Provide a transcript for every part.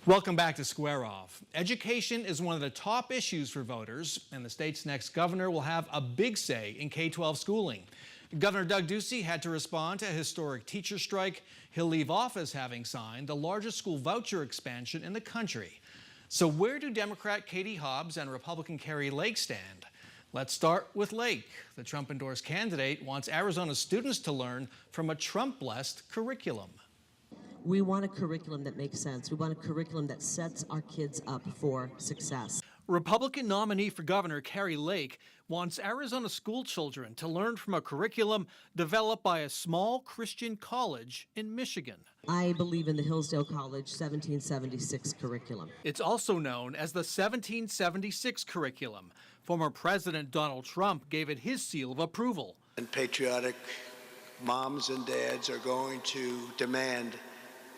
Welcome back to Square Off. Education is one of the top issues for voters, and the state's next governor will have a big say in K-12 schooling. Governor Doug Ducey had to respond to a historic teacher strike. He'll leave office having signed the largest school voucher expansion in the country. So where do Democrat Katie Hobbs and Republican Kari Lake stand? Let's start with Lake. The Trump-endorsed candidate wants Arizona students to learn from a Trump-blessed curriculum. We want a curriculum that makes sense. We want a curriculum that sets our kids up for success. Republican nominee for governor Kari Lake wants Arizona school children to learn from a curriculum developed by a small Christian college in Michigan. I believe in the Hillsdale College 1776 curriculum. It's also known as the 1776 curriculum. Former President Donald Trump gave it his seal of approval. And patriotic moms and dads are going to demand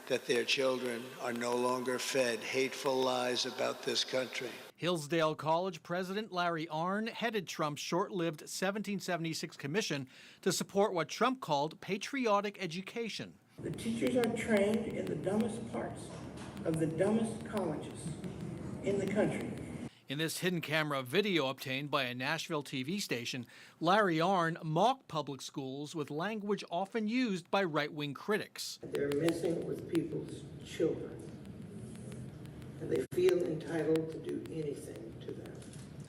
that their children are no longer fed hateful lies about this country. Hillsdale College President Larry Arnn headed Trump's short-lived 1776 commission to support what Trump called patriotic education. The teachers are trained in the dumbest parts of the dumbest colleges in the country. In this hidden camera video obtained by a Nashville TV station, Larry Arnn mocked public schools with language often used by right-wing critics. They're messing with people's children, and they feel entitled to do anything to them.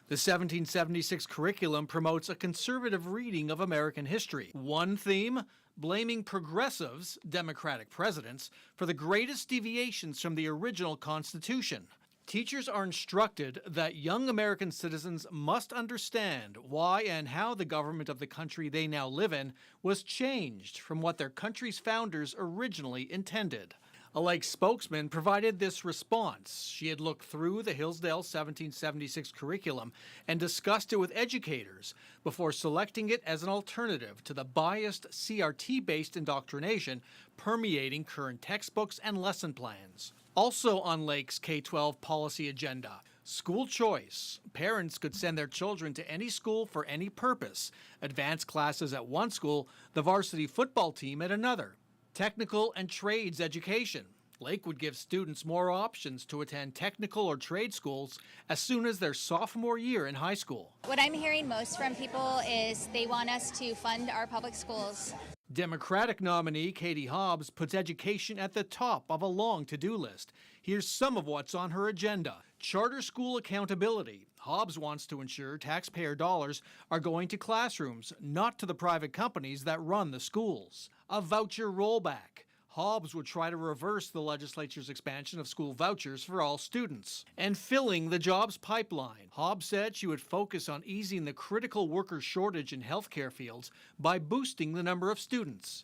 The 1776 curriculum promotes a conservative reading of American history. One theme, blaming progressives, Democratic presidents, for the greatest deviations from the original Constitution. Teachers are instructed that young American citizens must understand why and how the government of the country they now live in was changed from what their country's founders originally intended. A Lake spokesman provided this response. She had looked through the Hillsdale 1776 curriculum and discussed it with educators before selecting it as an alternative to the biased CRT-based indoctrination permeating current textbooks and lesson plans. Also on Lake's K-12 policy agenda, school choice. Parents could send their children to any school for any purpose. Advanced classes at one school, the varsity football team at another. Technical and trades education. Lake would give students more options to attend technical or trade schools as soon as their sophomore year in high school. What I'm hearing most from people is they want us to fund our public schools. Democratic nominee Katie Hobbs puts education at the top of a long to-do list. Here's some of what's on her agenda. Charter school accountability. Hobbs wants to ensure taxpayer dollars are going to classrooms, not to the private companies that run the schools. A voucher rollback. Hobbs would try to reverse the legislature's expansion of school vouchers for all students. And filling the jobs pipeline. Hobbs said she would focus on easing the critical worker shortage in healthcare fields by boosting the number of students.